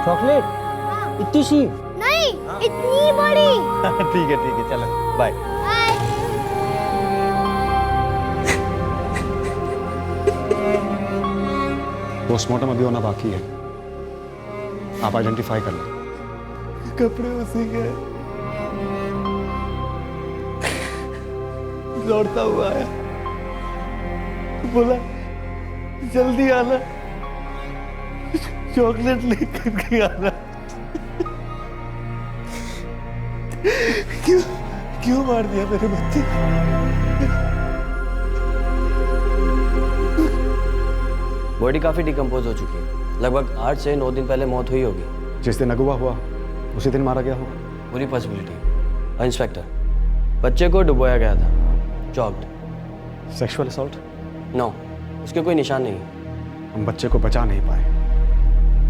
Chocolate? इतनी सी? नहीं, इतनी बड़ी। ठीक है, चलो बाय। बाय। पोस्टमार्टम अभी होना बाकी है, आप आइडेंटिफाई कर लें। कपड़े उसी के, दौड़ता हुआ आया, बोला जल्दी आना, चॉकलेट लेकर के आना। क्यों मार दिया मेरे बच्चे? बॉडी काफी डिकम्पोज हो चुकी है, लगभग 8 से 9 दिन पहले मौत हुई होगी। जिस दिन अगवा हुआ उसी दिन मारा गया होगा। पूरी पॉसिबिलिटी। इंस्पेक्टर, बच्चे को डुबोया गया था, चॉक्ड। Sexual assault? नो, उसके कोई निशान नहीं है। हम बच्चे को बचा नहीं पाए,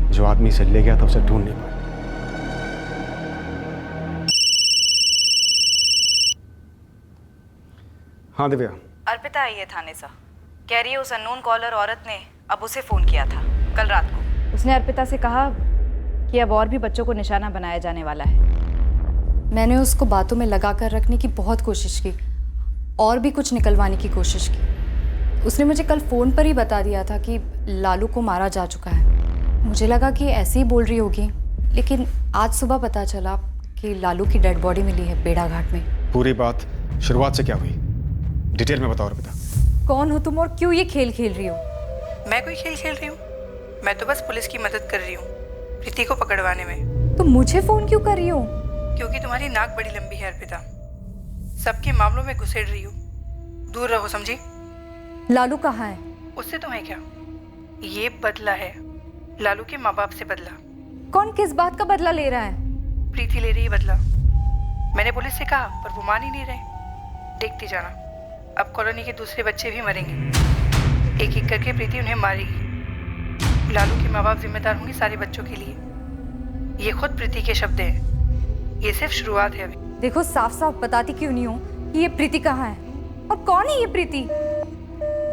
जो आदमी इसे ले गया था उसे ढूंढ नहीं पाए। हाँ दिव्या। अर्पिता आई है थाने से, कह रही है उस अननोन कॉलर औरत ने अब उसे फोन किया था कल रात को। उसने अर्पिता से कहा कि अब और भी बच्चों को निशाना बनाया जाने वाला है। मैंने उसको बातों में लगा कर रखने की बहुत कोशिश की और भी कुछ निकलवाने की कोशिश की। उसने मुझे कल फ़ोन पर ही बता दिया था कि लालू को मारा जा चुका है। मुझे लगा कि ऐसे ही बोल रही होगी, लेकिन आज सुबह पता चला कि लालू की डेड बॉडी मिली है बेड़ा घाट में। पूरी बात शुरुआत से क्या हुई, डिटेल में बताओ अर्पिता। कौन हो तुम और क्यों ये खेल खेल रही हो? मैं कोई खेल खेल रही हूँ? मैं तो बस पुलिस की मदद कर रही हूँ प्रीति को पकड़वाने में। तुम मुझे फ़ोन क्यों कर रही हो? क्योंकि तुम्हारी नाक बड़ी लंबी है अर्पिता, सबके मामलों में घुसेड़ रही हो। दूर रहो, समझी? लालू कहाँ है? उससे तुम्हें क्या, ये बदला है लालू के माँ बाप से बदला। कौन किस बात का बदला ले रहा है? प्रीति ले रही है बदला। मैंने पुलिस से कहा पर वो मान ही नहीं रहे। देखती जाना, अब कॉलोनी के दूसरे बच्चे भी मरेंगे। एक एक करके प्रीति उन्हें मारेगी। लालू के माँ बाप जिम्मेदार होंगे सारे बच्चों के लिए। ये खुद प्रीति के शब्द हैं। ये सिर्फ शुरुआत है अभी। देखो, साफ साफ बताती क्यों नहीं हो कि ये प्रीति कहाँ है और कौन है ये प्रीति?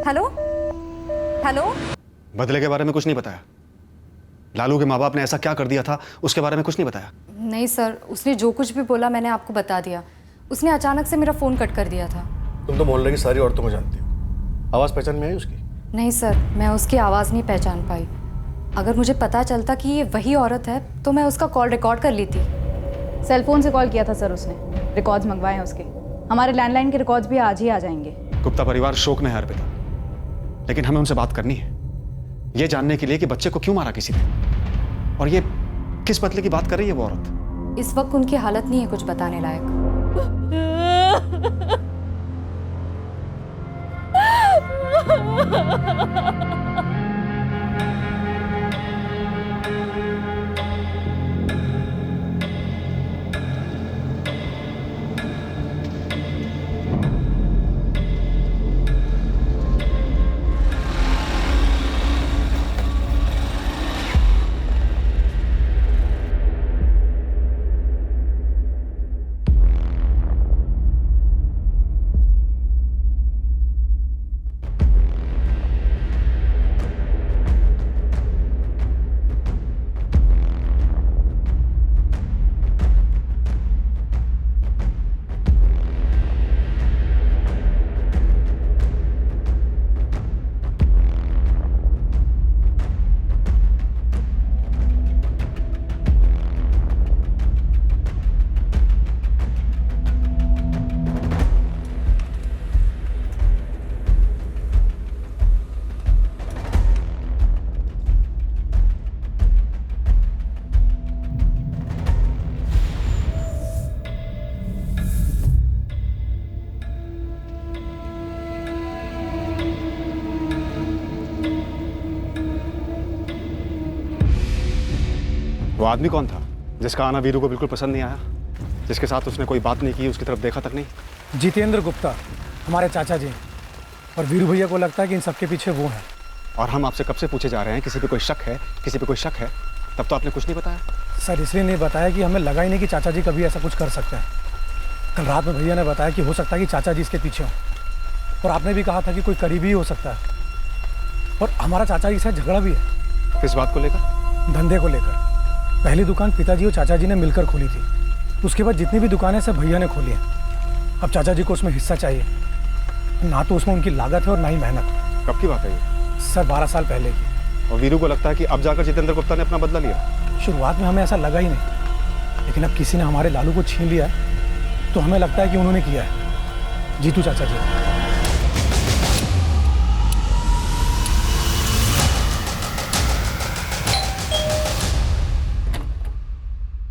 Hello hello. बदले के बारे में कुछ नहीं बताया? लालू के माँ बाप ने ऐसा क्या कर दिया था उसके बारे में कुछ नहीं बताया? नहीं सर, उसने जो कुछ भी बोला मैंने आपको बता दिया। उसने अचानक से मेरा फ़ोन कट कर दिया था। तुम तो मोहल्ले की सारी औरतों को जानती हो, आवाज़ पहचान में आई उसकी? नहीं सर, मैं उसकी आवाज़ नहीं पहचान पाई। अगर मुझे पता चलता कि ये वही औरत है तो मैं उसका कॉल रिकॉर्ड कर लेती। सेल फोन से कॉल किया था सर उसने, रिकॉर्ड्स मंगवाए हैं उसके। हमारे लैंडलाइन के रिकॉर्ड्स भी आज ही आ जाएंगे। गुप्ता परिवार शोक में है अर्पिता, लेकिन हमें उनसे बात करनी है, ये जानने के लिए कि बच्चे को क्यों मारा किसी ने, और ये किस बदले की बात कर रही है वो औरत। इस वक्त उनकी हालत नहीं है कुछ बताने लायक। वो आदमी कौन था जिसका आना वीरू को बिल्कुल पसंद नहीं आया, जिसके साथ उसने कोई बात नहीं की, उसकी तरफ देखा तक नहीं? जितेंद्र गुप्ता, हमारे चाचा जी। और वीरू भैया को लगता है कि इन सबके पीछे वो है। और हम आपसे कब से पूछे जा रहे हैं किसी पे कोई शक है, किसी पे कोई शक है, तब तो आपने कुछ नहीं बताया। सर इसलिए नहीं बताया कि हमें लगा ही नहीं कि चाचा जी कभी ऐसा कुछ कर सकते हैं। कल रात में भैया ने बताया कि हो सकता है कि चाचा जी इसके पीछे हों, और आपने भी कहा था कि कोई करीबी हो सकता है। और हमारा चाचा जी से झगड़ा भी है। किस बात को लेकर? धंधे को लेकर। पहली दुकान पिताजी और चाचा जी ने मिलकर खोली थी। उसके बाद जितनी भी दुकानें सब भैया ने खोली हैं। अब चाचा जी को उसमें हिस्सा चाहिए। ना तो उसमें उनकी लागत है और ना ही मेहनत। कब की बात है ये? सर 12 साल पहले की। और वीरू को लगता है कि अब जाकर जितेंद्र गुप्ता ने अपना बदला लिया। शुरुआत में हमें ऐसा लगा ही नहीं, लेकिन अब किसी ने हमारे लालू को छीन लिया है तो हमें लगता है कि उन्होंने किया है। जीतू चाचा जी।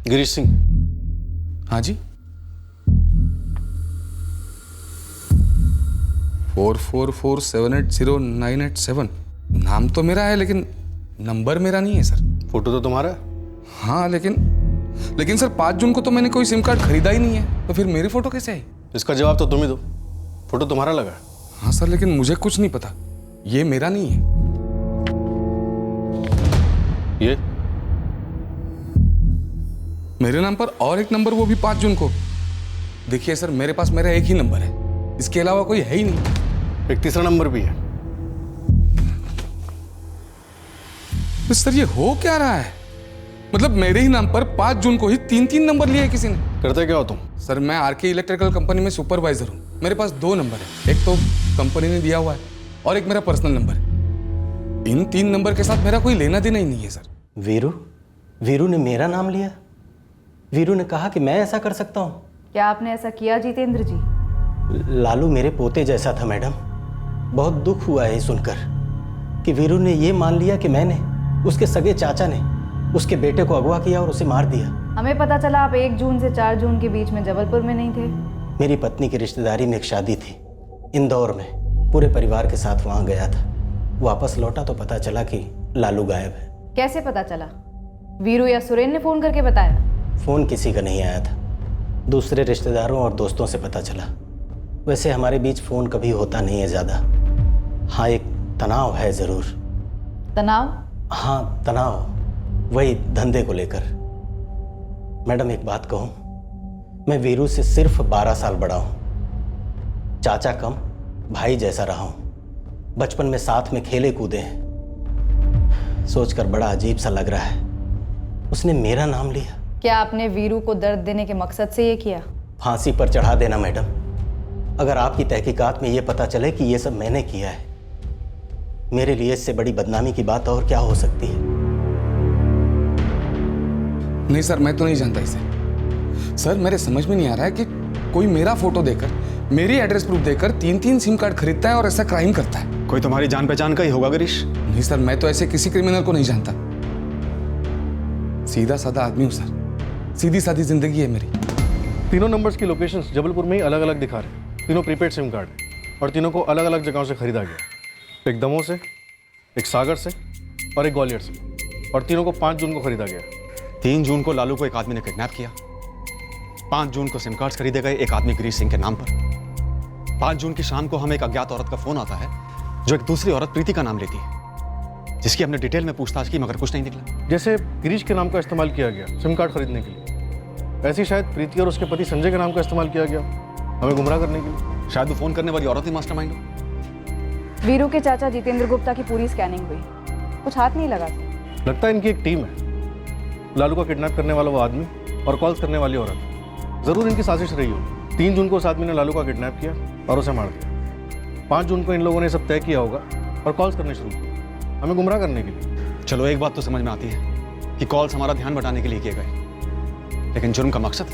गिरीश सिंह। हाँ जी। 4447809887 नाम तो मेरा है लेकिन नंबर मेरा नहीं है सर। फोटो तो तुम्हारा है। हाँ लेकिन सर 5 जून को तो मैंने कोई सिम कार्ड खरीदा ही नहीं है, तो फिर मेरी फोटो कैसे आई? इसका जवाब तो तुम ही दो। फोटो तुम्हारा लगा है। हाँ सर, लेकिन मुझे कुछ नहीं पता, ये मेरा नहीं है। ये मेरे नाम पर और एक नंबर, वो भी 5 जून को। देखिए सर, मेरे पास मेरा एक ही नंबर है, इसके अलावा कोई है ही नहीं। एक तीसरा नंबर भी है। तो सर ये हो क्या रहा है? मतलब मेरे ही नाम पर 5 जून को ही 3 नंबर लिए किसी ने। करते क्या हो तुम? सर मैं आरके इलेक्ट्रिकल कंपनी में सुपरवाइजर हूँ। मेरे पास 2 नंबर है, एक तो कंपनी ने दिया हुआ है और एक मेरा पर्सनल नंबर है। इन 3 नंबर के साथ मेरा कोई लेना देना ही नहीं है सर। वीरू ने मेरा नाम लिया। वीरू ने कहा कि मैं ऐसा कर सकता हूँ। क्या आपने ऐसा किया जितेंद्र जी? लालू मेरे पोते जैसा था मैडम। बहुत दुख हुआ है सुनकर कि वीरू ने ये मान लिया कि मैंने, उसके सगे चाचा ने उसके बेटे को अगवा किया और उसे मार दिया। हमें पता चला आप 1 जून से 4 जून के बीच में जबलपुर में नहीं थे। मेरी पत्नी की रिश्तेदारी में एक शादी थी इंदौर में। पूरे परिवार के साथ वहाँ गया था। वापस लौटा तो पता चला कि लालू गायब है। कैसे पता चला? वीरू या सुरेन ने फोन करके बताया? फोन किसी का नहीं आया था, दूसरे रिश्तेदारों और दोस्तों से पता चला। वैसे हमारे बीच फोन कभी होता नहीं है ज़्यादा। हाँ, एक तनाव है ज़रूर। तनाव? हाँ तनाव, वही धंधे को लेकर। मैडम एक बात कहूँ, मैं वीरू से सिर्फ 12 साल बड़ा हूँ। चाचा कम, भाई जैसा रहा हूँ। बचपन में साथ में खेले कूदे हैं। सोचकर बड़ा अजीब सा लग रहा है, उसने मेरा नाम लिया। क्या आपने वीरू को दर्द देने के मकसद से ये किया? फांसी पर चढ़ा देना मैडम। अगर आपकी तहकीकात में ये पता चले कि ये सब मैंने किया है, मेरे लिए इससे बड़ी बदनामी की बात और क्या हो सकती है? नहीं सर, मैं तो नहीं जानता इसे। सर मेरे समझ में नहीं आ रहा है कि कोई मेरा फोटो देकर, मेरी एड्रेस प्रूफ देकर 3 सिम कार्ड खरीदता है और ऐसा क्राइम करता है। कोई तुम्हारी जान पहचान का ही होगा गिरीश। नहीं सर, मैं तो ऐसे किसी क्रिमिनल को नहीं जानता। सीधा साधा आदमी हूँ सर, सीधी सादी जिंदगी है मेरी। तीनों नंबर्स की लोकेशंस जबलपुर में ही अलग अलग दिखा रहे हैं। तीनों प्रीपेड सिम कार्ड है और तीनों को अलग अलग जगहों से खरीदा गया। एक दमोह से, एक सागर से और एक ग्वालियर से। और तीनों को 5 जून को खरीदा गया। 3 जून को लालू को एक आदमी ने किडनैप किया। 5 जून को सिम कार्ड्स खरीदे गए एक आदमी गिरीश सिंह के नाम पर। 5 जून की शाम को हमें एक अज्ञात औरत का फोन आता है जो एक दूसरी औरत प्रीति का नाम लेती है, जिसकी हमने डिटेल में पूछताछ की मगर कुछ नहीं निकला। जैसे गिरीश के नाम का इस्तेमाल किया गया सिम कार्ड खरीदने के लिए, ऐसे ही शायद प्रीति और उसके पति संजय के नाम का इस्तेमाल किया गया हमें गुमराह करने के लिए। शायद वो फोन करने वाली औरत ही मास्टरमाइंड हो। वीरू के चाचा जितेंद्र गुप्ता की पूरी स्कैनिंग हुई, कुछ हाथ नहीं लगा। लगता है इनकी एक टीम है। लालू का किडनैप करने वाला वो आदमी और कॉल्स करने वाली औरत, जरूर इनकी साजिश रही हो। 3 जून को उस आदमी ने लालू का किडनैप किया और उसे मार दिया। 5 जून को इन लोगों ने सब तय किया होगा और कॉल्स करने शुरू किए हमें गुमराह करने के लिए। चलो एक बात तो समझ में आती है कि कॉल्स हमारा ध्यान बटाने के लिए किए गए, लेकिन जुर्म का मकसद,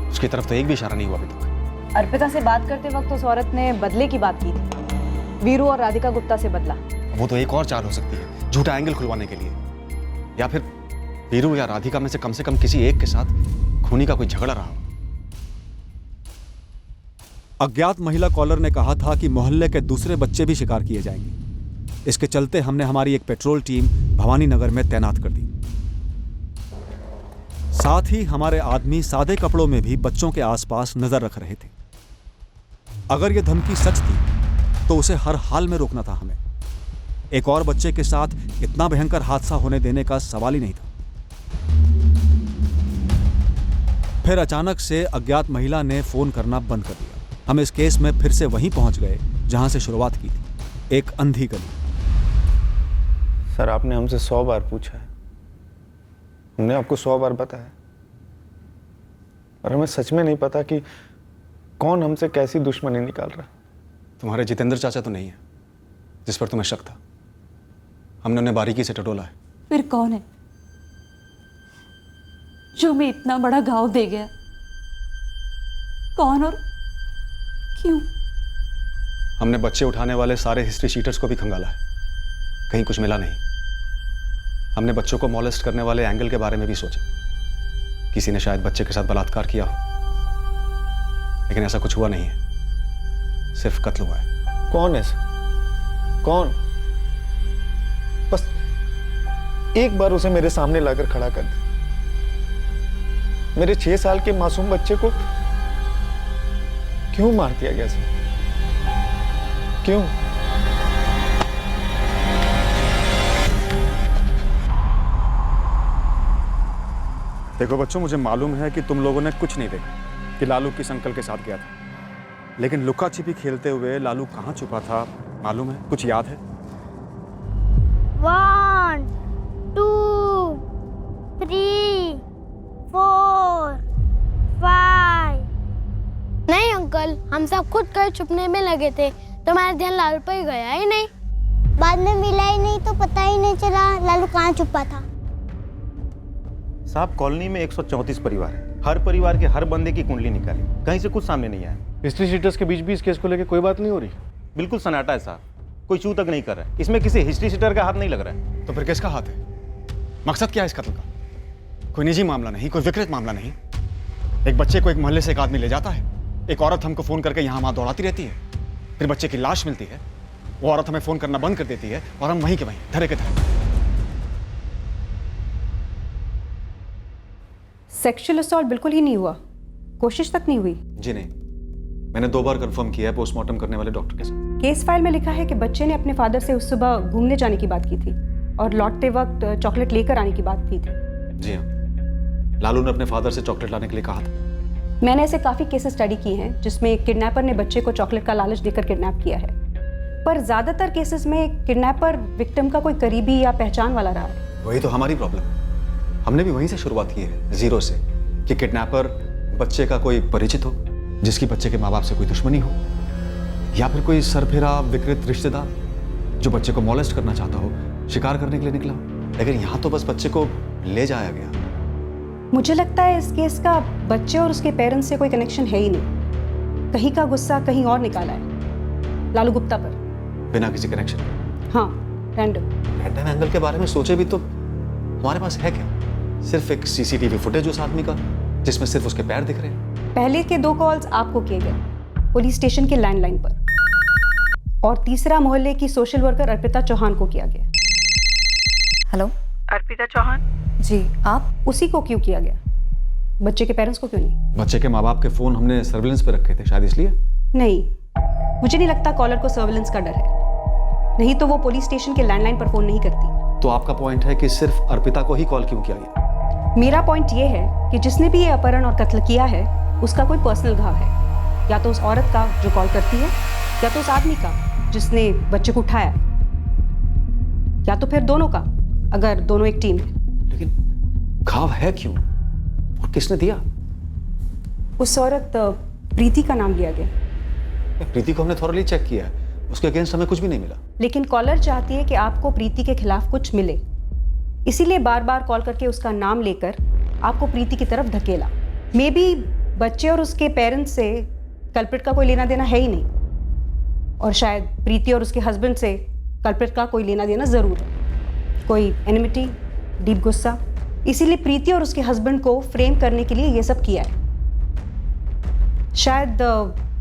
उसकी तरफ तो एक भी इशारा नहीं हुआ अभी तक। अर्पिता से बात करते वक्त उस औरत ने बदले की बात की थी, वीरू और राधिका गुप्ता से बदला। वो तो एक और चाल हो सकती है, झूठा एंगल खुलवाने के लिए, या फिर वीरू या राधिका में से कम किसी एक के साथ खूनी का कोई झगड़ा रहा हो। अज्ञात महिला कॉलर ने कहा था कि मोहल्ले के दूसरे बच्चे भी शिकार किए जाएंगे। इसके चलते हमने हमारी एक पेट्रोल टीम भवानी नगर में तैनात कर दी। साथ ही हमारे आदमी सादे कपड़ों में भी बच्चों के आसपास नजर रख रहे थे। अगर यह धमकी सच थी तो उसे हर हाल में रोकना था हमें। एक और बच्चे के साथ इतना भयंकर हादसा होने देने का सवाल ही नहीं था। फिर अचानक से अज्ञात महिला ने फोन करना बंद कर दिया। हम इस केस में फिर से वहीं पहुंच गए जहां से शुरुआत की थी, एक अंधी गली। सर आपने हमसे 100 बार पूछा है, हमने आपको 100 बार बताया, और हमें सच में नहीं पता कि कौन हमसे कैसी दुश्मनी निकाल रहा है। तुम्हारे जितेंद्र चाचा तो नहीं है जिस पर तुम्हें शक था? हमने उन्हें बारीकी से टटोला है। फिर कौन है जो हमें इतना बड़ा घाव दे गया? कौन और क्यों? हमने बच्चे उठाने वाले सारे हिस्ट्री शीटर्स को भी खंगाला है, कहीं कुछ मिला नहीं। हमने बच्चों को मॉलेस्ट करने वाले एंगल के बारे में भी सोचा, किसी ने शायद बच्चे के साथ बलात्कार किया हो, लेकिन ऐसा कुछ हुआ नहीं है, सिर्फ कत्ल हुआ है। कौन है सर? कौन? बस एक बार उसे मेरे सामने लाकर खड़ा कर दे। मेरे 6 साल के मासूम बच्चे को क्यों मार दिया गया सर? क्यों? देखो बच्चों, मुझे मालूम है कि तुम लोगों ने कुछ नहीं देखा कि लालू किस अंकल के साथ गया था, लेकिन लुका छिपी खेलते हुए लालू कहाँ छुपा था मालूम है? कुछ याद है? 1 2 3 4 5। नहीं अंकल, हम सब खुद कर छुपने में लगे थे, तो हमारा ध्यान लालू पर गया ही नहीं। बाद में मिला ही नहीं तो पता ही नहीं चला लालू कहाँ छुपा था। साहब, कॉलोनी में 134 परिवार है, हर परिवार के हर बंदे की कुंडली निकाली, कहीं से कुछ सामने नहीं आया। हिस्ट्री शीटर्स के बीच भी इस केस को लेकर कोई बात नहीं हो रही? बिल्कुल सन्नाटा है साहब, कोई चू तक नहीं कर रहा है। इसमें किसी हिस्ट्री शीटर का हाथ नहीं लग रहा है। तो फिर किसका हाथ है? मकसद क्या है इस कत्ल का? कोई निजी मामला नहीं, कोई विकृत मामला नहीं। एक बच्चे को एक मोहल्ले से एक आदमी ले जाता है, एक औरत हमको फोन करके यहाँ वहां दौड़ाती रहती है, फिर बच्चे की लाश मिलती है, वो औरत हमें फोन करना बंद कर देती है और हम वहीं के वहीं धरे के धरे। सेक्सुअल असॉल्ट बिल्कुल ही नहीं हुआ, कोशिश तक नहीं हुई? जी नहीं, मैंने 2 बार कंफर्म किया है पोस्टमार्टम करने वाले डॉक्टर के साथ। केस फाइल में लिखा है कि बच्चे ने अपने फादर से उस सुबह घूमने जाने की बात की थी और लौटते वक्त चॉकलेट लेकर आने की बात की थी। जी हाँ, लालू ने अपने फादर से चॉकलेट लाने के लिए कहा था। मैंने ऐसे काफ़ी केसेस स्टडी किए हैं जिसमें किडनैपर ने बच्चे को चॉकलेट का लालच देकर किडनैप किया है, पर ज़्यादातर केसेस में किडनैपर विक्टिम का कोई करीबी या पहचान वाला रहा है। वही तो हमारी प्रॉब्लम है, हमने भी वहीं से शुरुआत की है, जीरो से, कि किडनैपर बच्चे का कोई परिचित हो, जिसकी बच्चे के माँ बाप से कोई दुश्मनी हो, या फिर कोई सरफिरा विकृत रिश्तेदार जो बच्चे को मॉलेस्ट करना चाहता हो, शिकार करने के लिए निकला। लेकिन यहाँ तो बस बच्चे को ले जाया गया। मुझे लगता है इस केस का बच्चे और उसके पेरेंट्स से कोई कनेक्शन है ही नहीं, कहीं का गुस्सा कहीं और निकाला है लालू गुप्ता पर, बिना किसी कनेक्शन। हाँ, रैंडम एंगल के बारे में सोचे भी तो हमारे पास है क्या? सिर्फ एक सीसीटीवी फुटेज उस आदमी का जिसमें सिर्फ उसके पैर दिख रहे हैं। पहले के 2 कॉल्स आपको किए गए पुलिस स्टेशन के लैंडलाइन पर, और तीसरा मोहल्ले की सोशल वर्कर अर्पिता चौहान को किया गया। हेलो, अर्पिता चौहान? जी, आप? उसी को क्यों किया गया, बच्चे के पेरेंट्स को क्यों नहीं? बच्चे के माँ बाप के फोन हमने सर्विलेंस पे रखे थे, शायद इसलिए। नहीं, मुझे नहीं लगता कॉलर को सर्विलेंस का डर है, नहीं तो वो पुलिस स्टेशन के लैंडलाइन पर फोन नहीं करती। तो आपका पॉइंट है कि सिर्फ अर्पिता को ही कॉल क्यों किया गया? मेरा पॉइंट ये है कि जिसने भी ये अपहरण और कत्ल किया है उसका कोई पर्सनल घाव है, या तो उस औरत का जो कॉल करती है, या तो उस आदमी का जिसने बच्चे को उठाया, या तो फिर दोनों का, अगर दोनों एक टीम है। लेकिन घाव है क्यों और किसने दिया? उस औरत प्रीति का नाम लिया गया। प्रीति को हमने थोरली चेक किया है, उसके अगेंस्ट हमें कुछ भी नहीं मिला। लेकिन कॉलर चाहती है कि आपको प्रीति के खिलाफ कुछ मिले, इसीलिए बार बार कॉल करके उसका नाम लेकर आपको प्रीति की तरफ धकेला। मे बी बच्चे और उसके पेरेंट्स से कल्प्रिट का कोई लेना देना है ही नहीं, और शायद प्रीति और उसके हस्बैंड से कल्प्रिट का कोई लेना देना जरूर है, कोई एनिमिटी, डीप गुस्सा। इसीलिए प्रीति और उसके हस्बैंड को फ्रेम करने के लिए ये सब किया है। शायद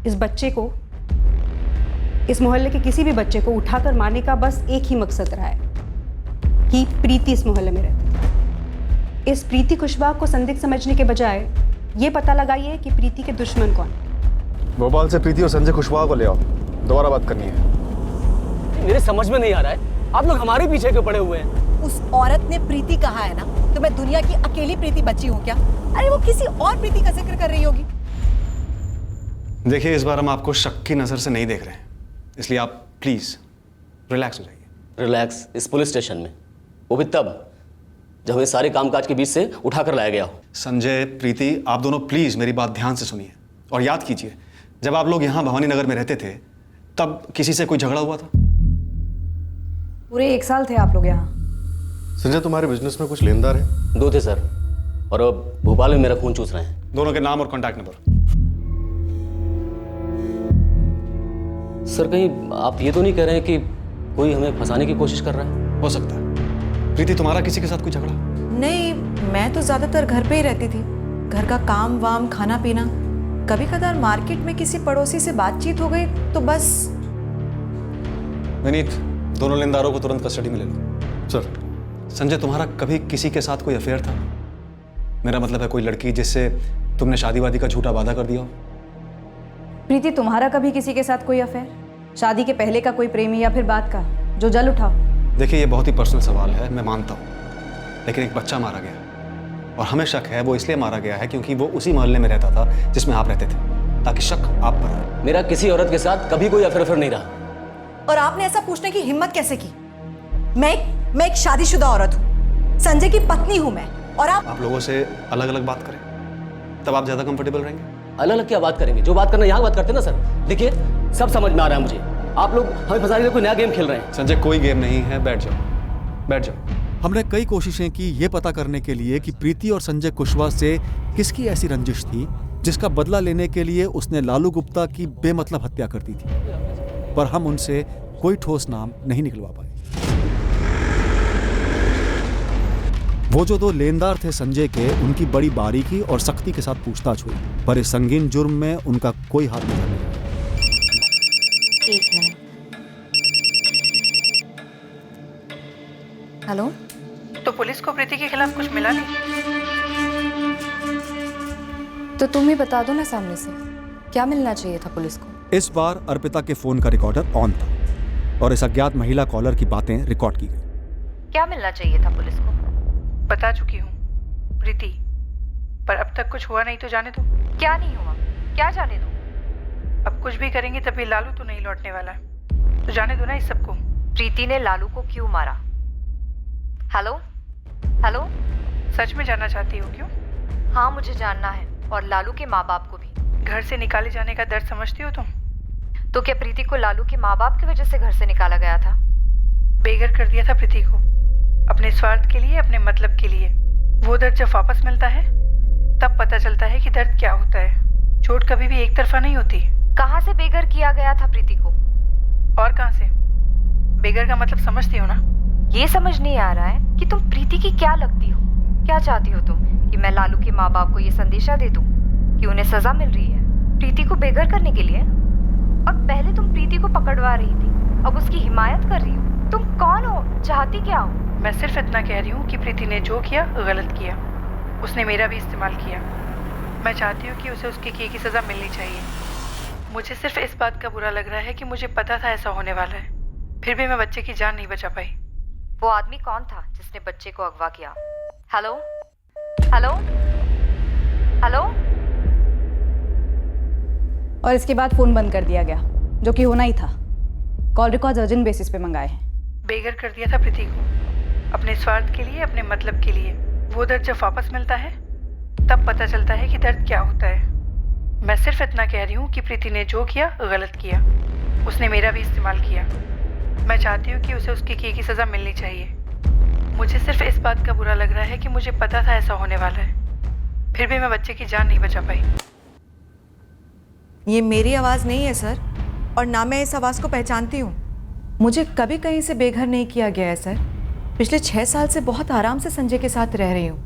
इस बच्चे को, इस मोहल्ले के किसी भी बच्चे को उठाकर मारने का बस एक ही मकसद रहा है कि प्रीति इस मोहल्ले में रहती है। इस प्रीति कुशवाहा को संदिग्ध समझने के बजाय ये पता लगाइए कि प्रीति के दुश्मन कौन है। भोपाल से प्रीति और संजय कुशवाहा को ले आओ, दोबारा बात करनी है। मेरे समझ में नहीं आ रहा है, आप लोग हमारे पीछे क्यों पड़े हुए हैं? उस औरत ने प्रीति कहा है ना, तो मैं दुनिया की अकेली प्रीति बची हूँ क्या? अरे वो किसी और प्रीति का जिक्र कर रही होगी। देखिए, इस बार हम आपको शक की नजर से नहीं देख रहे हैं, इसलिए आप प्लीज रिलैक्स हो जाइए। रिलैक्स इस पुलिस स्टेशन में, वो भी तब जब हमें सारे कामकाज के बीच से उठाकर लाया गया हो। संजय, प्रीति, आप दोनों प्लीज मेरी बात ध्यान से सुनिए और याद कीजिए, जब आप लोग यहाँ भवानी नगर में रहते थे तब किसी से कोई झगड़ा हुआ था? पूरे 1 साल थे आप लोग यहाँ। संजय, तुम्हारे बिजनेस में कुछ लेनदार है? 2 थे सर, और अब भोपाल में मेरा खून चूस रहे हैं। दोनों के नाम और कॉन्टैक्ट नंबर। सर, कहीं आप ये तो नहीं कह रहे हैं कि कोई हमें फंसाने की कोशिश कर रहा है? हो सकता है। प्रीति, तुम्हारा किसी के साथ कोई झगड़ा? नहीं, मैं तो ज्यादातर घर पे ही रहती थी। घर का काम वाम, खाना पीना, कभी कदार मार्केट में किसी पड़ोसी से बातचीत हो गई तो बस। विनीत, दोनों लेनदारों को तुरंत कस्टडी में ले लो। सर। संजय, तुम्हारा कभी किसी के साथ कोई अफेयर था? मेरा मतलब है कोई लड़की जिससे तुमने शादी वादी का झूठा वादा कर दिया हो? प्रीति, तुम्हारा कभी किसी के साथ कोई अफेयर? शादी के पहले का कोई प्रेमी या फिर बाद का जो जल उठा? देखिए, ये बहुत ही पर्सनल सवाल है, मैं मानता हूँ, लेकिन एक बच्चा मारा गया और हमें शक है वो इसलिए मारा गया है क्योंकि वो उसी मोहल्ले में रहता था जिसमें आप रहते थे, ताकि शक आप पर हो। मेरा किसी औरत के साथ कभी कोई अफेयर नहीं रहा। और आपने ऐसा पूछने की हिम्मत कैसे की? मैं एक शादीशुदा औरत हूँ, संजय की पत्नी हूँ मैं, और आप लोगों से अलग अलग बात करें तब आप ज्यादा कंफर्टेबल रहेंगे। अलग अलग क्या बात करेंगे? जो बात करना यहाँ बात करते हैं ना सर। देखिए, सब समझ में आ रहा है मुझे, आप लोग हमें फंसाने के लिए कोई नया गेम खेल रहे हैं। संजय, कोई गेम नहीं है, बैठ जाओ, बैठ जाओ। हमने कई कोशिशें की ये पता करने के लिए कि प्रीति और संजय कुशवाहा से किसकी ऐसी रंजिश थी जिसका बदला लेने के लिए उसने लालू गुप्ता की बेमतलब हत्या कर दी थी, पर हम उनसे कोई ठोस नाम नहीं निकलवा पाए। वो जो 2 लेनदार थे संजय के, उनकी बड़ी बारीकी और सख्ती के साथ पूछताछ हुई, पर इस संगीन जुर्म में उनका कोई हाथ नहीं था। 1 मिनट। हेलो? तो पुलिस को प्रीति के खिलाफ कुछ मिला नहीं? तो तुम ही बता दो ना सामने से, क्या मिलना चाहिए था पुलिस को? इस बार अर्पिता के फोन का रिकॉर्डर ऑन था और इस अज्ञात महिला कॉलर की बातें रिकॉर्ड की गई। क्या मिलना चाहिए था पुलिस को? बता चुकी हूँ प्रीति, पर अब तक कुछ हुआ नहीं तो जाने दो। क्या नहीं हुआ? क्या जाने दो? अब कुछ भी करेंगे तभी लालू तो नहीं लौटने वाला है, तो जाने दो ना इस सबको। प्रीति ने लालू को क्यों मारा? हेलो? हेलो? सच में जानना चाहती हो क्यों? हाँ, मुझे जानना है, और लालू के माँ बाप को भी। घर से निकाले जाने का दर्द समझती हो तुम? तो क्या प्रीति को लालू के माँ बाप की वजह से घर से निकाला गया था? बेघर कर दिया था प्रीति को, अपने स्वार्थ के लिए, अपने मतलब के लिए। वो दर्द जब वापस मिलता है तब पता चलता है कि दर्द क्या होता है। चोट कभी भी एक तरफा नहीं होती। कहाँ से बेघर किया गया था प्रीति को? और कहाँ से? बेघर का मतलब समझती हो ना? ये समझ नहीं आ रहा है कि तुम प्रीति की क्या लगती हो। क्या चाहती हो तुम? कि मैं लालू के माँ बाप को ये संदेशा दे दूं कि उन्हें सजा मिल रही है प्रीति को बेघर करने के लिए? और पहले तुम प्रीति को पकड़वा रही थी, अब उसकी हिमायत कर रही हो। तुम कौन हो? चाहती क्या हो? मैं सिर्फ इतना कह रही हूँ कि प्रीति ने जो किया गलत किया। उसने मेरा भी इस्तेमाल किया। मैं चाहती हूँ कि उसे उसके किए की सजा मिलनी चाहिए। मुझे सिर्फ इस बात का बुरा लग रहा है कि मुझे पता था ऐसा होने वाला है, फिर भी मैं बच्चे की जान नहीं बचा पाई। वो आदमी कौन था जिसने बच्चे को अगवा किया? हेलो? हेलो? हेलो? और इसके बाद फोन बंद कर दिया गया, जो कि होना ही था। कॉल रिकॉर्ड अर्जेंट बेसिस पे मंगाए हैं। बेघर कर दिया था प्रीति को, अपने स्वार्थ के लिए, अपने मतलब के लिए। वो दर्द जब वापस मिलता है तब पता चलता है कि दर्द क्या होता है। मैं सिर्फ इतना कह रही हूँ कि प्रीति ने जो किया गलत किया। उसने मेरा भी इस्तेमाल किया। मैं चाहती हूँ कि उसे उसके किए की सज़ा मिलनी चाहिए। मुझे सिर्फ इस बात का बुरा लग रहा है कि मुझे पता था ऐसा होने वाला है, फिर भी मैं बच्चे की जान नहीं बचा पाई। ये मेरी आवाज़ नहीं है सर, और ना मैं इस आवाज़ को पहचानती हूँ। मुझे कभी कहीं से बेघर नहीं किया गया है सर। पिछले 6 साल से बहुत आराम से संजय के साथ रह रही हूँ,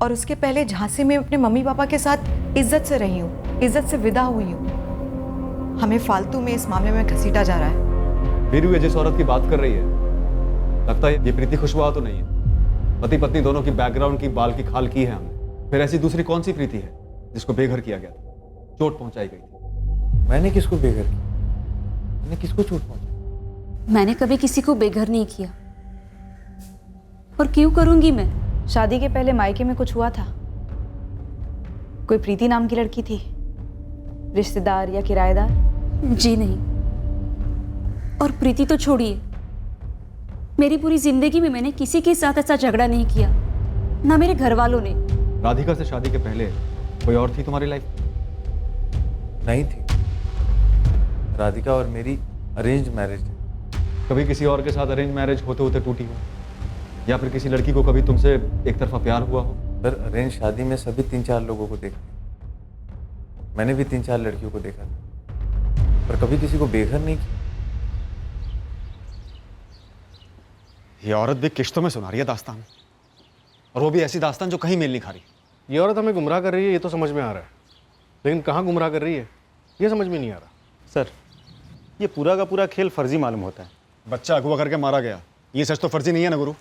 और उसके पहले झांसी में अपने मम्मी पापा के साथ इज्जत से रही हूँ, इज्जत से विदा हुई हूँ। हमें फालतू में इस मामले में घसीटा जा रहा है। वीरू, ये जिस औरत की बात कर रही है, लगता है ये प्रीति कुशवाहा तो नहीं है। पति पत्नी दोनों की बैकग्राउंड की, बाल की खाल की है हमने। फिर ऐसी दूसरी कौन सी प्रीति है जिसको बेघर किया गया था, चोट पहुंचाई गई थी? मैंने किसको बेघर किया? मैंने किसको चोट पहुंचाई? मैंने कभी किसी को बेघर नहीं किया, और क्यों करूंगी मैं? शादी के पहले मायके में कुछ हुआ था? कोई प्रीति नाम की लड़की थी, रिश्तेदार या किराएदार? जी नहीं। और प्रीति तो छोड़िए, मेरी पूरी जिंदगी में मैंने किसी के साथ ऐसा झगड़ा नहीं किया ना मेरे घर वालों ने। राधिका से शादी के पहले कोई और थी तुम्हारी लाइफ? नहीं थी। राधिका और मेरी अरेंज मैरिज है। कभी किसी और के साथ अरेंज मैरिज होते होते टूटी हो, या फिर किसी लड़की को कभी तुमसे एक तरफा प्यार हुआ हो? सर अरेंज शादी में सभी 3-4 लोगों को देखते। मैंने भी 3-4 लड़कियों को देखा था, पर कभी किसी को बेघर नहीं किया। ये औरत भी किश्तों में सुना रही है दास्तान, और वो भी ऐसी दास्तान जो कहीं मेल नहीं खा रही। ये औरत हमें गुमराह कर रही है, ये तो समझ में आ रहा है, लेकिन कहाँ गुमराह कर रही है ये समझ में नहीं आ रहा। सर ये पूरा का पूरा खेल फर्जी मालूम होता है। बच्चा अगवा करके मारा गया, ये सच तो फर्जी नहीं है ना गुरु?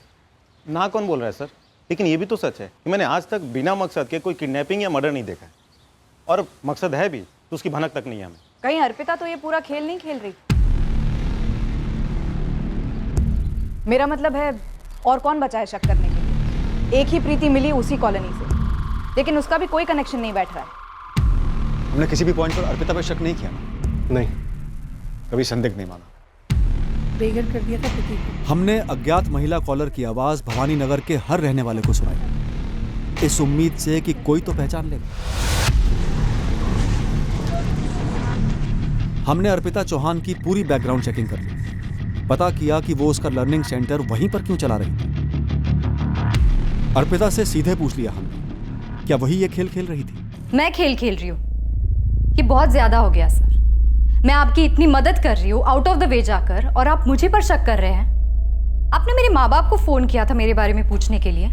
ना कौन बोल रहा है सर, लेकिन ये भी तो सच है कि मैंने आज तक बिना मकसद के कोई किडनैपिंग या मर्डर नहीं देखा है, और मकसद है भी तो उसकी भनक तक नहीं है हमें। कहीं अर्पिता तो ये पूरा खेल नहीं खेल रही? मेरा मतलब है और कौन बचा है शक करने के लिए? एक ही प्रीति मिली उसी कॉलोनी से, लेकिन उसका भी कोई कनेक्शन नहीं बैठ रहा है। हमने किसी भी पॉइंट पर अर्पिता पर शक नहीं किया ना? नहीं, कभी संदिग्ध नहीं माना। बेघर कर दिया था प्रीति को। हमने अज्ञात महिला कॉलर की आवाज भवानी नगर के हर रहने वाले को सुनाई, इस उम्मीद से कि कोई तो पहचान लेगा। हमने अर्पिता चौहान की पूरी बैकग्राउंड चेकिंग कर ली, पता किया कि वो उसका लर्निंग सेंटर वहीं पर क्यों चला रही थी। अर्पिता से सीधे पूछ लिया हमने, क्या वही ये खेल खेल रही थी? मैं खेल खेल रही हूँ? ये बहुत ज्यादा हो गया सर। मैं आपकी इतनी मदद कर रही हूँ आउट ऑफ द वे जाकर, और आप मुझे पर शक कर रहे हैं। आपने मेरे माँ बाप को फोन किया था मेरे बारे में पूछने के लिए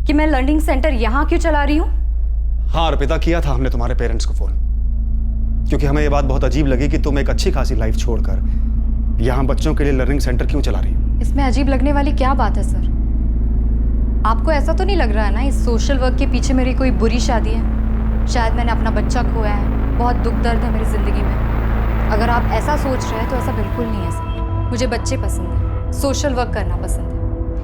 कि मैं लर्निंग सेंटर यहाँ क्यों चला रही हूँ? हाँ अर्पिता, किया था हमने तुम्हारे पेरेंट्स को फोन, क्योंकि हमें ये बात बहुत अजीब लगी कि तुम एक अच्छी खासी लाइफ छोड़कर यहाँ बच्चों के लिए लर्निंग सेंटर क्यों चला रही हो। इसमें अजीब लगने वाली क्या बात है सर? आपको ऐसा तो नहीं लग रहा है ना इस सोशल वर्क के पीछे मेरी कोई बुरी शादी है? शायद मैंने अपना बच्चा खोया है, बहुत दुख दर्द है मेरी जिंदगी में। अगर आप ऐसा सोच रहे हैं तो ऐसा बिल्कुल नहीं है सर। मुझे बच्चे पसंद है, सोशल वर्क करना पसंद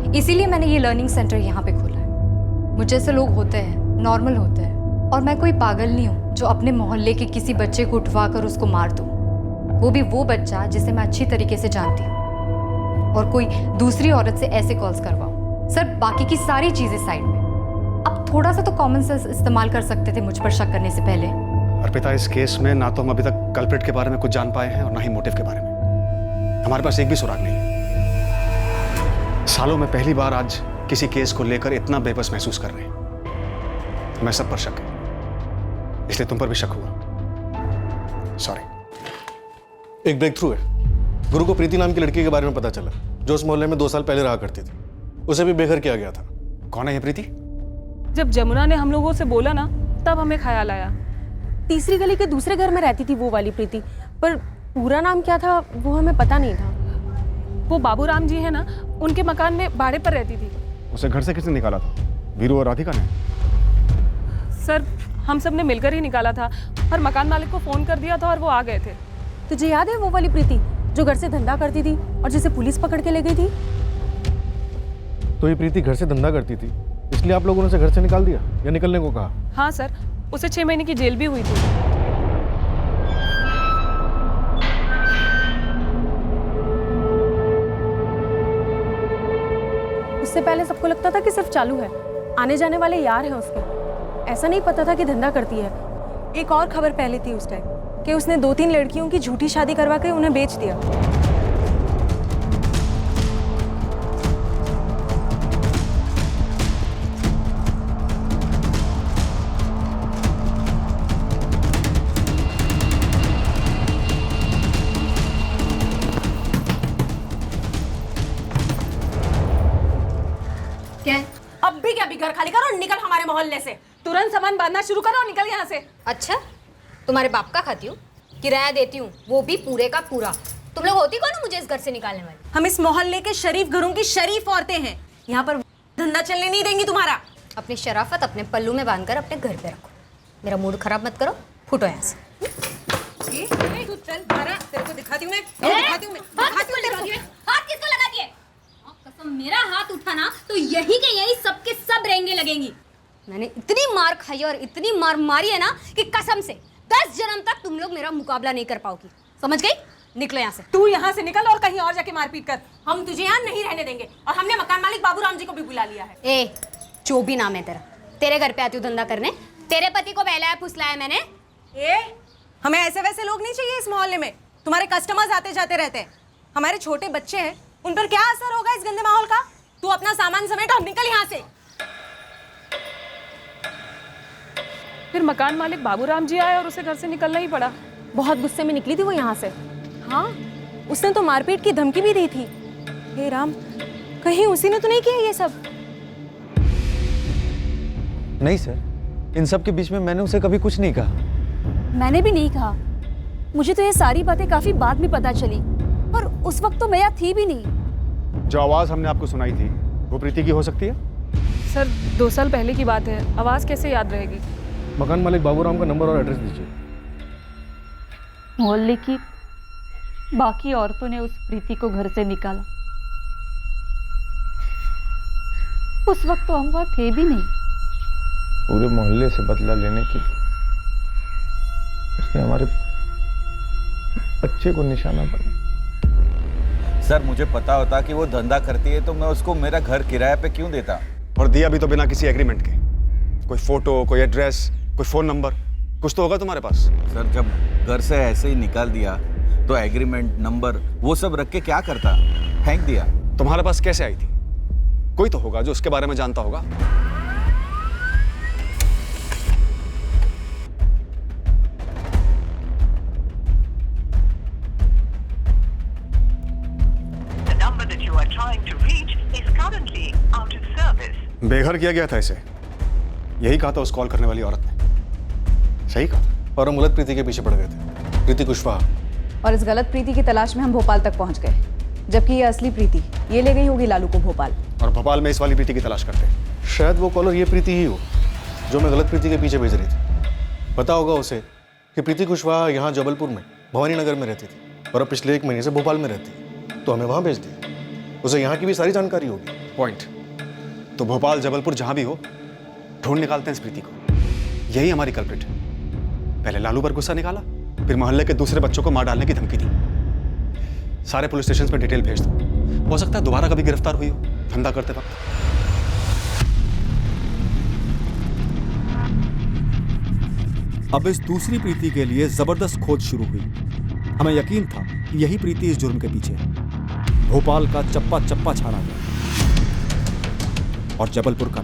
है, इसीलिए मैंने ये लर्निंग सेंटर यहाँ पे खोला है। मुझे जैसे लोग होते हैं, नॉर्मल होते हैं, और मैं कोई पागल नहीं हूँ जो अपने मोहल्ले के किसी बच्चे को उठवा कर उसको मार दूँ, वो भी वो बच्चा जिसे मैं अच्छी तरीके से जानती हूँ, और कोई दूसरी औरत से ऐसे कॉल्स करवाऊँ। सर बाकी की सारी चीजें साइड में, आप थोड़ा सा तो कॉमन सेंस इस्तेमाल कर सकते थे मुझ पर शक करने से पहले। अर्पिता, इस केस में ना तो हम अभी तक कल्प्रिट के बारे में कुछ जान पाए हैं और ना ही मोटिव के बारे में। हमारे पास एक भी सुराग नहीं है। सालों में पहली बार आज किसी केस को लेकर इतना बेबस महसूस कर रहे हैं। मैं सब पर शक है, इसलिए तुम पर भी शक हुआ। सॉरी। एक ब्रेक थ्रू है। गुरु को प्रीति नाम की लड़की के बारे में पता चला, जो उस मोहल्ले में 2 साल पहले रहा करती थी। उसे भी बेघर किया गया था। कौन है ये प्रीति? जब जमुना ने हम लोगों से बोला ना, तब हमें ख्याल आया। तीसरी गली के दूसरे घर में रहती थी वो वाली प्रीति, पर पूरा नाम क्या था वो हमें पता नहीं था। वो बाबूराम जी है ना, उनके मकान में भाड़े पर रहती थी। उसे घर से किसने निकाला था? वीरू और राधिका ने? सर हम सब ने मिलकर ही निकाला था, और मकान मालिक को फोन कर दिया था और वो आ गए थे। तुझे याद है वो वाली प्रीति जो घर से धंधा करती थी और जिसे पुलिस पकड़ के ले गई थी? तो ये प्रीति घर से धंधा करती थी, इसलिए आप लोगों ने उसे घर से निकाल दिया या निकलने को कहा? हाँ सर, उसे 6 महीने की जेल भी हुई थी। उससे पहले सबको लगता था कि सिर्फ चालू है, आने जाने वाले यार हैं उसके। ऐसा नहीं पता था कि धंधा करती है। एक और खबर पहले थी उस टाइम कि उसने 2-3 लड़कियों की झूठी शादी करवा के उन्हें बेच दिया। अब भी क्या घर खाली करो और निकल हमारे मोहल्ले से। तुरंत सामान बांधना शुरू करो और निकल यहाँ से। अच्छा, तुम्हारे बाप का खाती हूँ, किराया देती हूँ, वो भी पूरे का पूरा। तुम लोग होती कौन हो मुझे इस घर से निकालने वाली? हम इस मोहल्ले के शरीफ घरों की शरीफ औरतें हैं, यहाँ पर धंधा चलने नहीं देंगी तुम्हारा। अपनी शराफत अपने पल्लू में बांधकर अपने घर पे रखो। मेरा मूड खराब मत करो, फुटो यहाँ से। तू चल बारा, तेरे को दिखाती हूँ मैं। हाथ किसको लगा दिए? कसम मेरा हाथ उठा ना तो यही के यही सबके सब रेंगे लगेंगी। मैंने इतनी मार खाई और इतनी मार मारी है ना कि कसम से 10 जन्म तक तुम लोग मेरा मुकाबला नहीं कर पाओगी। समझ गई? निकलो यहाँ से। तू यहाँ से निकल और कहीं और जाके मारपीट कर। हम तुझे यहाँ नहीं रहने देंगे, और हमने मकान मालिक बाबूराम जी को भी बुला लिया है। ए, जो भी नाम है तेरा, तेरे घर पे आती हूँ धंधा करने। तेरे पति को बहलाया फुसलाया मैंने। हमें ऐसे वैसे लोग नहीं चाहिए इस मोहल्ले में। तुम्हारे कस्टमर्स आते जाते रहते हैं। हमारे छोटे बच्चे हैं, उन पर क्या असर होगा इस गंदे माहौल का? तू अपना सामान समेट और निकल यहाँ से। फिर मकान मालिक बाबूराम जी आए और उसे घर से निकलना ही पड़ा। बहुत गुस्से में निकली थी वो यहाँ से। हाँ, उसने तो मारपीट की धमकी भी दी थी। हे राम, कहीं उसी ने तो नहीं किया ये सब? नहीं सर, इन सब के बीच में मैंने उसे कभी कुछ नहीं कहा। मैंने भी नहीं कहा। मुझे तो ये सारी बातें काफी बाद में पता चली, और उस वक्त तो मैं थी भी नहीं। जो आवाज हमने आपको सुनाई थी वो प्रीति की हो सकती है? सर 2 साल पहले की बात है, आवाज कैसे याद रहेगी? मकान मालिक बाबूराम का नंबर और एड्रेस दीजिए। मोहल्ले की बाकी औरतों ने उस प्रीति को घर से निकाला। उस वक्त तो हम वहां थे भी नहीं। पूरे मोहल्ले से बदला लेने की उसने हमारे बच्चे को निशाना बनाया। सर मुझे पता होता कि वो धंधा करती है तो मैं उसको मेरा घर किराए पे क्यों देता? और दिया भी तो बिना किसी एग्रीमेंट के। कोई फोटो, कोई एड्रेस, कोई फोन नंबर, कुछ तो होगा तुम्हारे पास। सर जब घर से ऐसे ही निकाल दिया तो एग्रीमेंट नंबर वो सब रख के क्या करता? फेंक दिया। तुम्हारे पास कैसे आई थी? कोई तो होगा जो उसके बारे में जानता होगा। बेघर किया गया था इसे, यही कहा था उस कॉल करने वाली औरत ने। सही कहा था। और हम गलत प्रीति के पीछे पड़ गए थे, प्रीति कुशवाहा। और इस गलत प्रीति की तलाश में हम भोपाल तक पहुंच गए, जबकि ये असली प्रीति ये ले गई होगी लालू को भोपाल। और भोपाल में इस वाली प्रीति की तलाश करते हैं। शायद वो कॉलर ये प्रीति ही हो जो मैं गलत प्रीति के पीछे भेज रही थी। पता होगा उसे कि प्रीति कुशवाहा यहाँ जबलपुर में भवानी नगर में रहती थी और अब पिछले 1 महीने से भोपाल में रहती है, तो हमें वहाँ भेज दिया। उसे यहाँ की भी सारी जानकारी होगी। पॉइंट। तो भोपाल जबलपुर जहां भी हो ढूंढ निकालते हैं इस प्रीति को। यही हमारी कल्प्रिट है। पहले लालू पर गुस्सा निकाला, फिर मोहल्ले के दूसरे बच्चों को मार डालने की धमकी दी। सारे पुलिस स्टेशन पे डिटेल भेज दो, हो सकता है दोबारा कभी गिरफ्तार हुई हो धंधा करते वक्त। अब इस दूसरी प्रीति के लिए जबरदस्त खोज शुरू हुई। हमें यकीन था कि यही प्रीति इस जुर्म के पीछे है। भोपाल का चप्पा चप्पा छाड़ा गया और जबलपुर का।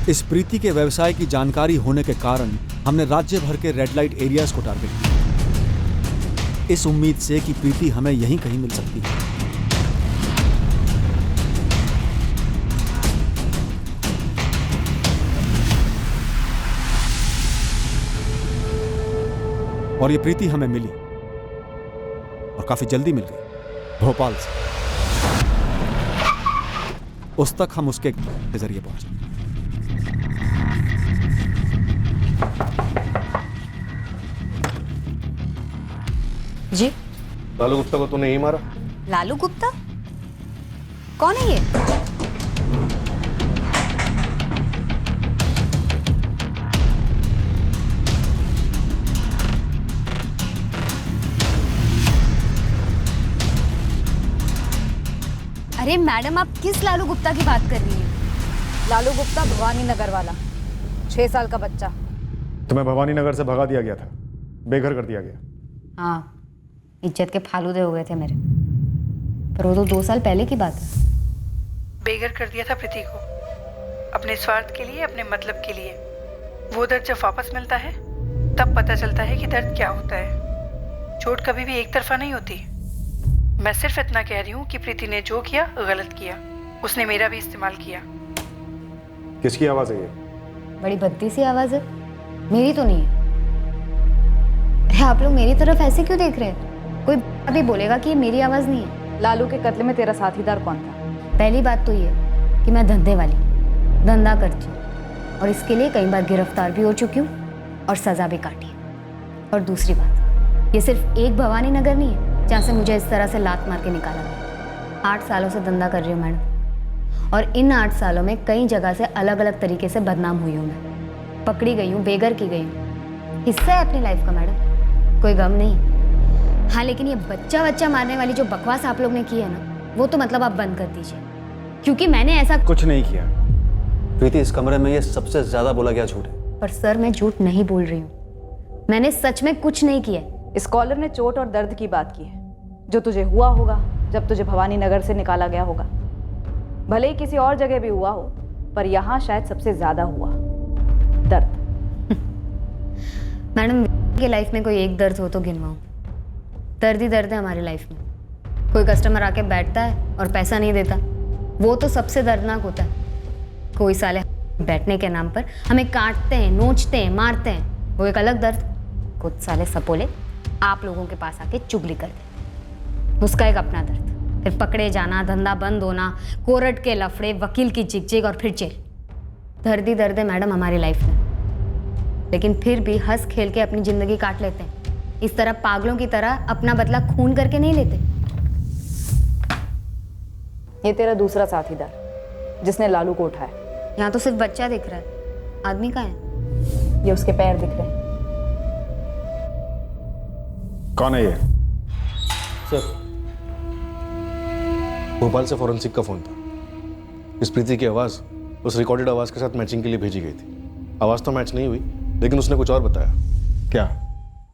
इस प्रीति के व्यवसाय की जानकारी होने के कारण हमने राज्य भर के रेड लाइट एरियाज को टारगेट किया, इस उम्मीद से कि प्रीति हमें यहीं कहीं मिल सकती है। और ये प्रीति हमें मिली और काफी जल्दी मिल गई भोपाल से। उस तक हम उसके जरिए पहुंचे। जी लालू गुप्ता को तूने यही मारा? लालू गुप्ता कौन है ये? अरे मैडम, आप किस लालू गुप्ता की बात कर रही हैं? लालू गुप्ता भवानी नगर वाला, 6 साल का बच्चा। तुम्हें भवानी नगर से भगा दिया गया था, बेघर कर दिया गया। हाँ, इज्जत के फालूदे हो गए थे मेरे, पर वो तो 2 साल पहले की बात है। बेघर कर दिया था प्रीति को, अपने स्वार्थ के लिए, अपने मतलब के लिए। वो दर्द जब वापस मिलता है तब पता चलता है कि दर्द क्या होता है। चोट कभी भी एक तरफा नहीं होती। मैं सिर्फ इतना कह रही हूँ कि प्रीति ने जो किया गलत किया, उसने मेरा भी इस्तेमाल किया। किसकी आवाज है ये? बड़ी भद्दी सी आवाज है, मेरी तो नहीं है। अरे आप लोग मेरी तरफ ऐसे क्यों देख रहे हैं? कोई अभी बोलेगा कि ये मेरी आवाज नहीं है। लालू के कत्ल में तेरा साथीदार कौन था? पहली बात तो ये कि मैं धंधे वाली, धंधा करती हूँ और इसके लिए कई बार गिरफ्तार भी हो चुकी हूँ और सजा भी काटी है। और दूसरी बात, ये सिर्फ एक भवानी नगर नहीं है जहाँ से मुझे इस तरह से लात मार के निकाला गया। 8 सालों से धंधा कर रही हूँ मैडम, और इन 8 सालों में कई जगह से अलग अलग तरीके से बदनाम हुई हूँ मैं। पकड़ी गई हूँ, बेघर की गई हूँ। हिस्सा है अपनी लाइफ का मैडम, कोई गम नहीं। हाँ लेकिन ये बच्चा बच्चा मारने वाली जो बकवास आप लोग ने की है ना, वो तो मतलब आप बंद कर दीजिए, क्योंकि मैंने ऐसा कुछ नहीं किया प्रीति। इस कमरे में ये सबसे ज्यादा बोला गया झूठ है। पर सर मैं झूठ नहीं बोल रही हूँ, मैंने सच में कुछ नहीं किया। इस कॉलर ने चोट और दर्द की बात की है, जो तुझे हुआ होगा जब तुझे भवानी नगर से निकाला गया होगा। भले ही किसी और जगह भी हुआ हो, पर यहाँ शायद सबसे ज्यादा हुआ दर्द। मैडम की लाइफ में कोई एक दर्द हो तो गिनवाऊं। दर्द ही दर्द है हमारी लाइफ में। कोई कस्टमर आके बैठता है और पैसा नहीं देता, वो तो सबसे दर्दनाक होता है। कोई साले बैठने के नाम पर हमें काटते हैं, नोचते हैं, मारते हैं, वो एक अलग दर्द। कुछ साले सपोले आप लोगों के पास आके चुगली करते हैं, उसका एक अपना दर्द। फिर पकड़े जाना, धंधा बंद होना, कोर्ट के लफड़े, वकील की चिकचिक और फिर जेल। दर्द ही दर्द है मैडम हमारी लाइफ में। लेकिन फिर भी हंस खेल के अपनी जिंदगी काट लेते हैं। इस तरह पागलों की तरह अपना बदला खून करके नहीं लेते। ये तेरा दूसरा साथीदार जिसने लालू को उठाया। यहाँ तो सिर्फ बच्चा दिख रहा है, आदमी कहाँ है? ये उसके पैर दिख रहे हैं। कौन है ये? सर, भोपाल से फॉरेंसिक का फोन था। इस प्रीति की आवाज उस रिकॉर्डेड आवाज के साथ मैचिंग के लिए भेजी गई थी। आवाज तो मैच नहीं हुई, लेकिन उसने कुछ और बताया। क्या?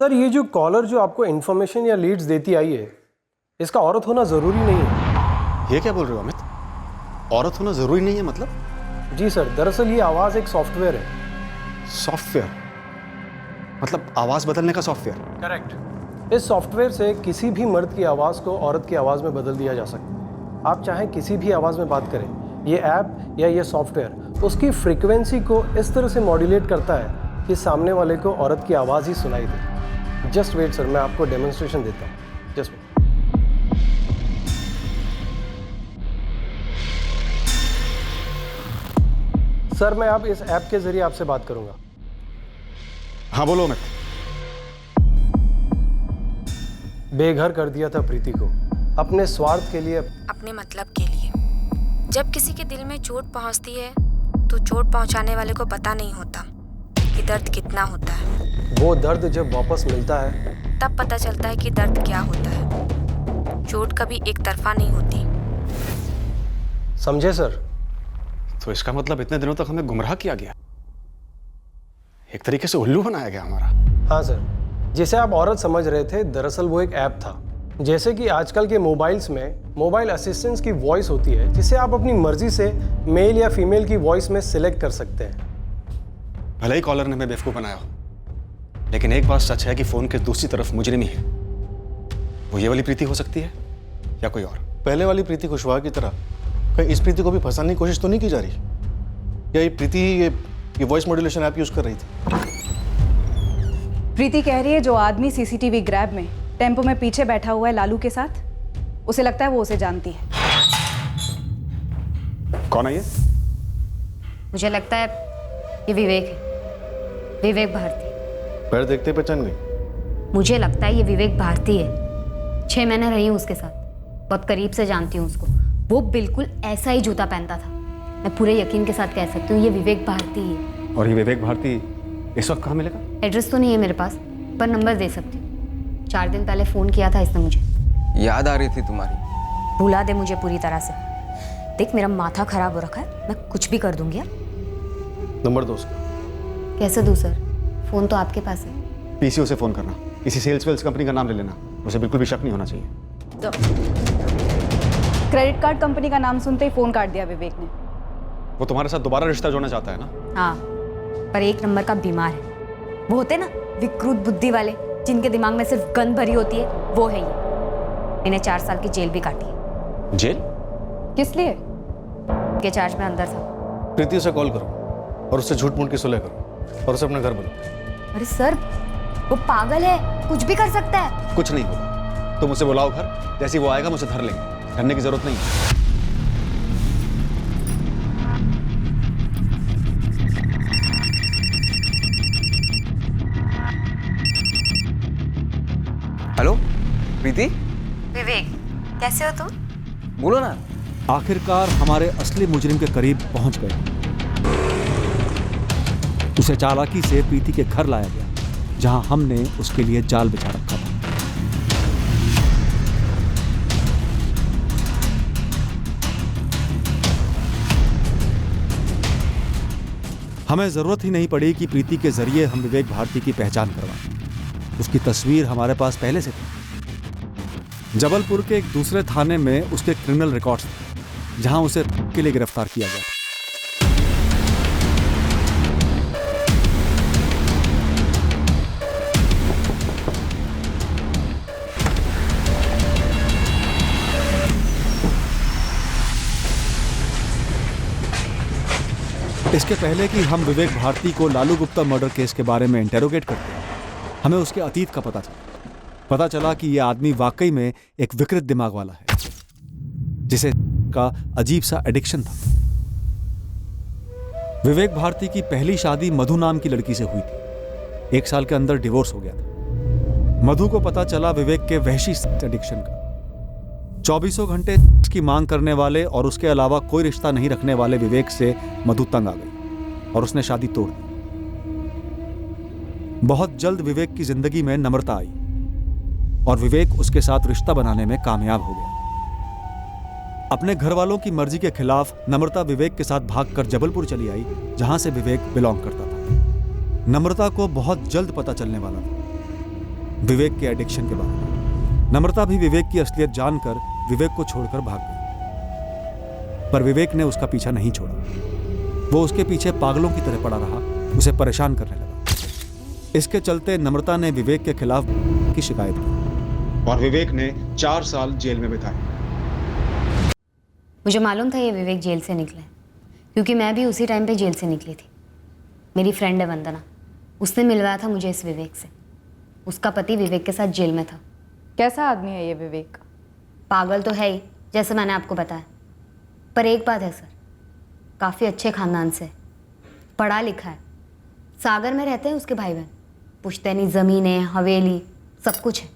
सर, ये जो कॉलर जो आपको इन्फॉर्मेशन या लीड्स देती आई है, इसका औरत होना जरूरी नहीं है। ये क्या बोल रहे हो अमित? औरत होना जरूरी नहीं है मतलब? जी सर, दरअसल ये आवाज एक सॉफ्टवेयर है। सॉफ्टवेयर? मतलब आवाज बदलने का सॉफ्टवेयर? करेक्ट। इस सॉफ्टवेयर से किसी भी मर्द की आवाज को औरत की आवाज में बदल दिया जा सकता है। आप चाहें किसी भी आवाज में बात करें, ये ऐप या ये सॉफ्टवेयर उसकी फ्रीक्वेंसी को इस तरह से मॉड्यूलेट करता है कि सामने वाले को औरत की आवाज ही सुनाई दे। जस्ट वेट सर, मैं आपको डेमोन्स्ट्रेशन देता हूँ। Just wait. सर, मैं अब इस ऐप के जरिए आपसे बात करूंगा। हाँ बोलो अमित। बेघर कर दिया था प्रीति को अपने स्वार्थ के लिए, अपने मतलब के लिए। जब किसी के दिल में चोट पहुंचती है तो चोट पहुंचाने वाले को पता नहीं होता कि दर्द कितना होता है। वो दर्द जब वापस मिलता है तब पता चलता है कि दर्द क्या होता है। चोट कभी एक तरफा नहीं होती। समझे सर? तो इसका मतलब इतने दिनों तक हमें गुमराह किया गया, एक तरीके से उल्लू बनाया गया हमारा। हाँ सर, जिसे आप औरत समझ रहे थे, दरअसल वो एक ऐप था। जैसे कि आजकल के मोबाइल्स में मोबाइल असिस्टेंट्स की वॉइस होती है, जिसे आप अपनी मर्जी से मेल या फीमेल की वॉइस में सिलेक्ट कर सकते हैं। भले ही कॉलर ने हमें बेवकूफ बनाया हो, लेकिन एक बात सच है कि फोन के दूसरी तरफ मुजरिम ही है। वो ये वाली प्रीति हो सकती है या कोई और। पहले वाली प्रीति कुशवाहा की तरह कहीं इस प्रीति को भी फंसाने की कोशिश तो नहीं की जा रही? या ये प्रीति ये वॉइस मॉड्यूलेशन ऐप यूज कर रही थी? प्रीति कह रही है जो आदमी सीसीटीवी ग्रैब में टेम्पो में पीछे बैठा हुआ है लालू के साथ, उसे लगता है वो उसे जानती है। कौन है ये? मुझे लगता है ये विवेक है, विवेक भारती। पैर देखते पहचान गई? मुझे लगता है ये विवेक भारती है। 6 महीने रही हूँ उसके साथ, बहुत करीब से जानती हूँ उसको। वो बिल्कुल ऐसा ही जूता पहनता था। मैं पूरे यकीन के साथ कह सकती हूँ ये विवेक भारती है। और ये विवेक भारती इस वक्त कहाँ मिलेगा? एड्रेस तो नहीं है मेरे पास, पर नंबर दे सकती हूँ। 4 दिन पहले फोन किया था इसने मुझे। याद आ रही थी तुम्हारी? भुला दे मुझे पूरी तरह से। देख मेरा माथा खराब हो रखा है, मैं कुछ भी कर दूंगी यार। नंबर दो उसका। कैसे दूं सर? फोन तो आपके पास है। पीसीओ से फोन करना, किसी सेल्स वेल्स कंपनी का नाम ले लेना, उसे बिल्कुल भी शक नहीं होना चाहिए। तो क्रेडिट कार्ड कंपनी का नाम सुनते ही फोन काट दिया विवेक ने। वो तुम्हारे साथ दोबारा रिश्ता जोड़ना चाहता है ना? हाँ, पर एक नंबर का बीमार है। वो होते ना विकृत बुद्धि वाले, जिनके दिमाग में सिर्फ गंद भरी होती है, वो है ये। इन्हें 4 साल की जेल भी काटी है। जेल? किस लिए? के चार्ज में अंदर था। प्रीति से कॉल करो और उससे झूठ मूठ की सुलह करो और उसे अपने घर बुलाओ। अरे सर, वो पागल है, कुछ भी कर सकता है। कुछ नहीं होगा, तुम उसे बुलाओ घर, जैसे वो आएगा मुझे धर लेंगे। धरने की जरूरत नहीं है। हेलो प्रीति। विवेक, कैसे हो तुम? बोलो ना। आखिरकार हमारे असली मुजरिम के करीब पहुंच गए। उसे चालाकी से प्रीति के घर लाया गया, जहां हमने उसके लिए जाल बिछा रखा था। हमें जरूरत ही नहीं पड़ी कि प्रीति के जरिए हम विवेक भारती की पहचान करवाएं। उसकी तस्वीर हमारे पास पहले से थी। जबलपुर के एक दूसरे थाने में उसके क्रिमिनल रिकॉर्ड्स थे, जहां उसे के लिए गिरफ्तार किया गया। इसके पहले कि हम विवेक भारती को लालू गुप्ता मर्डर केस के बारे में इंटेरोगेट करते हैं, हमें उसके अतीत का पता चला कि यह आदमी वाकई में एक विकृत दिमाग वाला है, जिसे का अजीब सा एडिक्शन था। विवेक भारती की पहली शादी मधु नाम की लड़की से हुई थी। 1 साल के अंदर डिवोर्स हो गया था। मधु को पता चला विवेक के वहशी एडिक्शन का। 24 घंटे की मांग करने वाले और उसके अलावा कोई रिश्ता नहीं रखने वाले विवेक से मधु तंग आ गई और उसने शादी तोड़ दी। बहुत जल्द विवेक की जिंदगी में नम्रता आई और विवेक उसके साथ रिश्ता बनाने में कामयाब हो गया। अपने घर वालों की मर्जी के खिलाफ नम्रता विवेक के साथ भागकर जबलपुर चली आई, जहां से विवेक बिलोंग करता था। नम्रता को बहुत जल्द पता चलने वाला था विवेक के एडिक्शन के बारे में। नम्रता भी विवेक की असलियत जानकर विवेक को छोड़कर भाग गई, पर विवेक ने उसका पीछा नहीं छोड़ा। वो उसके पीछे पागलों की तरह पड़ा रहा, उसे परेशान करने लगा। इसके चलते नम्रता ने विवेक के खिलाफ की शिकायत की और विवेक ने 4 साल जेल में बिताए। मुझे मालूम था ये विवेक जेल से निकला है, क्योंकि मैं भी उसी टाइम पे जेल से निकली थी। मेरी फ्रेंड है वंदना, उसने मिलवाया था मुझे इस विवेक से। उसका पति विवेक के साथ जेल में था। कैसा आदमी है ये विवेक? पागल तो है ही, जैसे मैंने आपको बताया, पर एक बात है सर, काफ़ी अच्छे खानदान से, पढ़ा लिखा है। सागर में रहते हैं उसके भाई बहन, पुश्तैनी ज़मीनें, हवेली, सब कुछ है।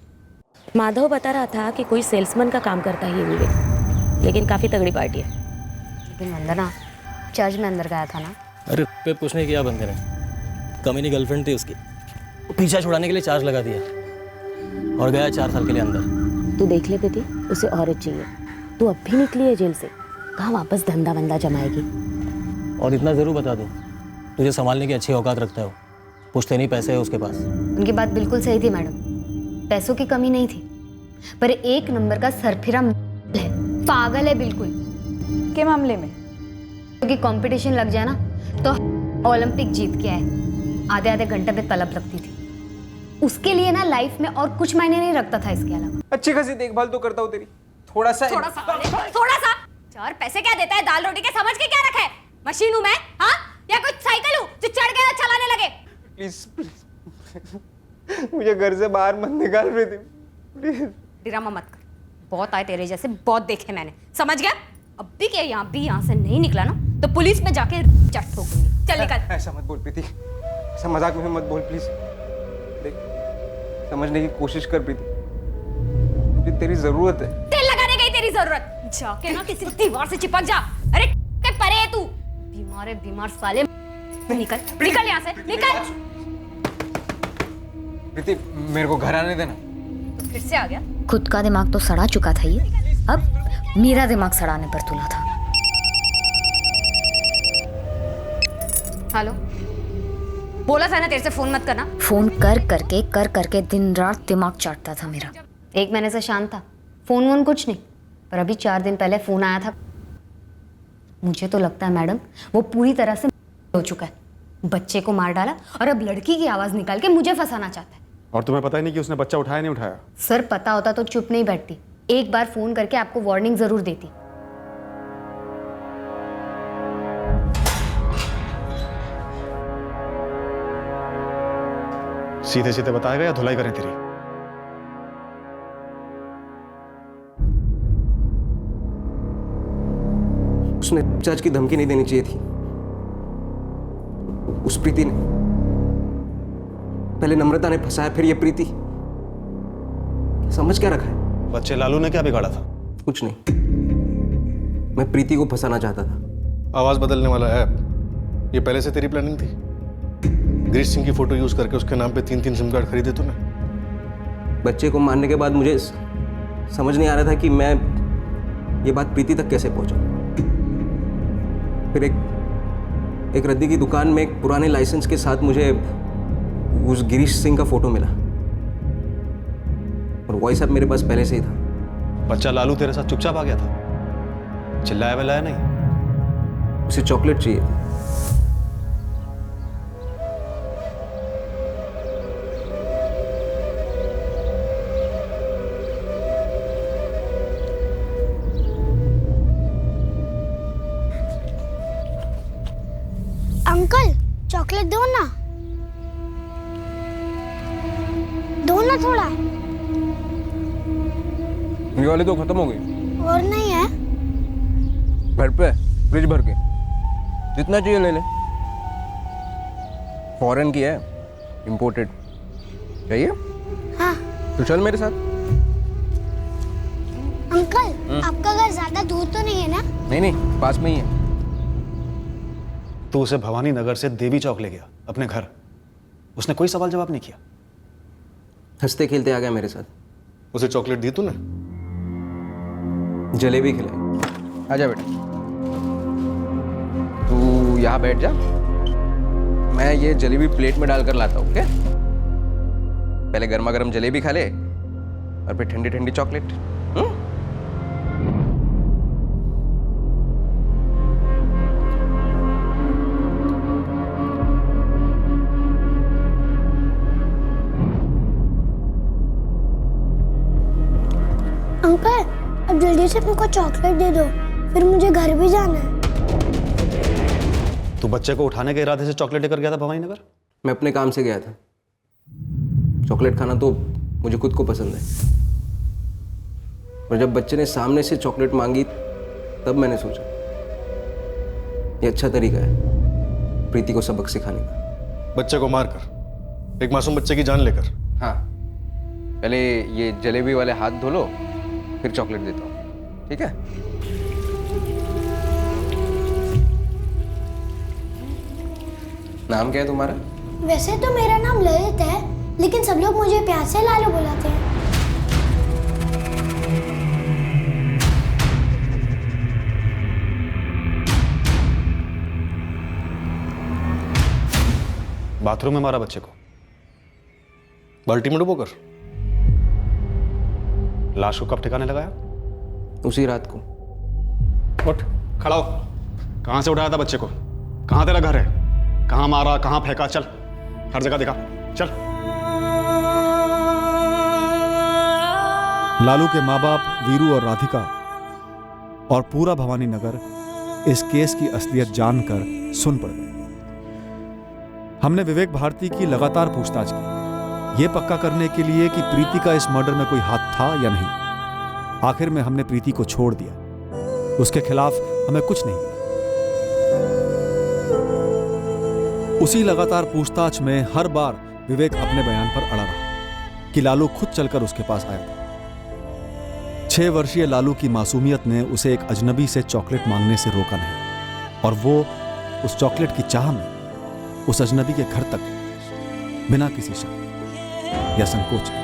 माधव बता रहा था कि कोई सेल्समैन का काम करता है ये विवेक, लेकिन काफ़ी तगड़ी पार्टी है। लेकिन वंदना चर्च में अंदर गया था ना। अरे पे पूछने की क्या बंद करें, कमीनी गर्लफ्रेंड थी उसकी, पीछा छुड़ाने के लिए चार्ज लगा दिया और गया 4 साल के लिए अंदर। तू देख ले प्रीति, उसे औरत चाहिए। तू अब भी निकली है जेल से, कहाँ वापस धंधा वंदा जमाएगी। और इतना ज़रूर बता दूँ, तुझे संभालने की अच्छी औकात रखता है वो, पुश्तैनी पैसे है उसके पास। उनकी बात बिल्कुल सही थी मैडम, पैसों की कमी नहीं थी, पर एक नंबर का सरफिरा है, पागल है बिल्कुल। के मामले में? क्योंकि कंपटीशन लग जाए ना तो ओलंपिक जीत के आए, आधे आधे घंटे पे तलब लगती थी। उसके लिए ना लाइफ में और कुछ मायने नहीं रखता था इसके अलावा। अच्छी खासी देखभाल तो करता हूँ तेरी, थोड़ा सा 4 पैसे क्या देता है दाल रोटी के, समझ के क्या रखा है? मशीन हूँ मैं, हाँ? या कोई साइकिल हूँ जो चढ़ गया चलाने लगे? प्लीज मुझे घर से बाहर मत निकाल प्रीति, प्लीज। ड्रामा मत कर, बहुत आए तेरे जैसे, बहुत देखे मैंने, समझ गया? अब भी क्या यहाँ से नहीं निकला ना तो पुलिस में जाके चट ठोकूंगी। चल निकल। ऐसा मत बोल प्रीति, ऐसा मजाक में मत बोल प्लीज। देख, समझने की कोशिश कर प्रीति, मुझे तेरी जरूरत है। तेल लगाने गई तेरी जरूरत, जाके ना किसी दीवार से चिपक जा। अरे के परे है तू, बीमार साले। निकल निकल यहाँ से, निकल। प्रीति मेरे को घर आने देना। तो फिर से आ गया? खुद का दिमाग तो सड़ा चुका था ये, अब मेरा दिमाग सड़ाने पर तुला था। हेलो, बोला था ना तेरे से फोन मत करना। फोन कर करके दिन रात दिमाग चाटता था मेरा। 1 महीने से शांत था, फोन वोन कुछ नहीं, पर अभी 4 दिन पहले फोन आया था। मुझे तो लगता है मैडम वो पूरी तरह से हो चुका है, बच्चे को मार डाला और अब लड़की की आवाज निकाल के मुझे फंसाना चाहता है। और तुम्हें पता ही नहीं कि उसने बच्चा उठाया नहीं उठाया? सर पता होता तो चुप नहीं बैठती, एक बार फोन करके आपको वार्निंग जरूर देती। सीधे सीधे बताएगा या धुलाई करें तेरी? उसने जज की धमकी नहीं देनी चाहिए थी। उस प्रीति ने, पहले नम्रता ने फंसाया, फिर ये प्रीति। समझ क्या रखा है? बच्चे लालू ने क्या बिगाड़ा था? कुछ नहीं, मैं प्रीति को फंसाना चाहता था। आवाज बदलने वाला ऐप, ये पहले से तेरी प्लानिंग थी? ग्रीस सिंह की फोटो यूज करके उसके नाम पे 3 सिम कार्ड खरीदे तूने? बच्चे को मारने के बाद मुझे समझ नहीं आ रहा था कि मैं ये बात प्रीति तक कैसे पहुंचाऊं। फिर एक एक रद्दी की दुकान में एक पुराने लाइसेंस के साथ मुझे उस गिरीश सिंह का फोटो मिला और वॉइस ऐप मेरे पास पहले से ही था। बच्चा लालू तेरे साथ चुपचाप आ गया था, चिल्लाया विल्लाया नहीं? उसे चॉकलेट चाहिए थी। अंकल चॉकलेट दो ना थोड़ा। ये वाली तो खत्म हो गई। और नहीं है? घर पे फ्रिज भर के, जितना चाहिए ले ले। फॉरेन की है, इंपोर्टेड। चाहिए? हाँ। तो चल मेरे साथ। अंकल आपका घर ज्यादा दूर तो नहीं है ना? नहीं पास में ही है। तू उसे भवानी नगर से देवी चौक ले गया अपने घर, उसने कोई सवाल जवाब नहीं किया? हंसते खेलते आ गया मेरे साथ। उसे चॉकलेट दी तूने? जलेबी खिलाई। आजा बेटा, तू यहाँ बैठ जा, मैं ये जलेबी प्लेट में डालकर लाता हूँ। ओके? पहले गर्मा गर्म जलेबी खा ले और फिर ठंडी ठंडी चॉकलेट। अंकल अब जल्दी से मेरे को चॉकलेट दे दो, फिर मुझे घर भी जाना है। तू बच्चे को उठाने के इरादे से चॉकलेट लेकर गया था भवानी नगर? मैं अपने काम से गया था। चॉकलेट खाना तो मुझे खुद को पसंद है, और जब बच्चे ने सामने से चॉकलेट मांगी तब मैंने सोचा ये अच्छा तरीका है प्रीति को सबक सिखाने का। बच्चे को मारकर, एक मासूम बच्चे की जान लेकर। हाँ, पहले ये जलेबी वाले हाथ धो लो, फिर चॉकलेट देता हूँ। ठीक है? नाम क्या है तुम्हारा? वैसे तो मेरा नाम ललित है, लेकिन सब लोग मुझे प्यार से लालू बुलाते हैं। बाथरूम में मारा बच्चे को? बाल्टी में डुबोकर? लाश को कब ठिकाने लगाया? उसी रात को। उठ, खड़ा हो। कहां से उठाया था बच्चे को? कहां तेरा घर है? कहां मारा, कहां फेंका? चल, हर जगह दिखा, चल। लालू के माँ बाप वीरू और राधिका और पूरा भवानी नगर इस केस की असलियत जानकर सुन पड़ गए। हमने विवेक भारती की लगातार पूछताछ की, यह पक्का करने के लिए कि प्रीति का इस मर्डर में कोई हाथ था या नहीं। आखिर में हमने प्रीति को छोड़ दिया, उसके खिलाफ हमें कुछ नहीं मिला। उसी लगातार पूछताछ में हर बार विवेक अपने बयान पर अड़ा रहा कि लालू खुद चलकर उसके पास आया था। 6 वर्षीय लालू की मासूमियत ने उसे एक अजनबी से चॉकलेट मांगने से रोका नहीं, और वो उस चॉकलेट की चाह में उस अजनबी के घर तक बिना किसी शक या संकोच के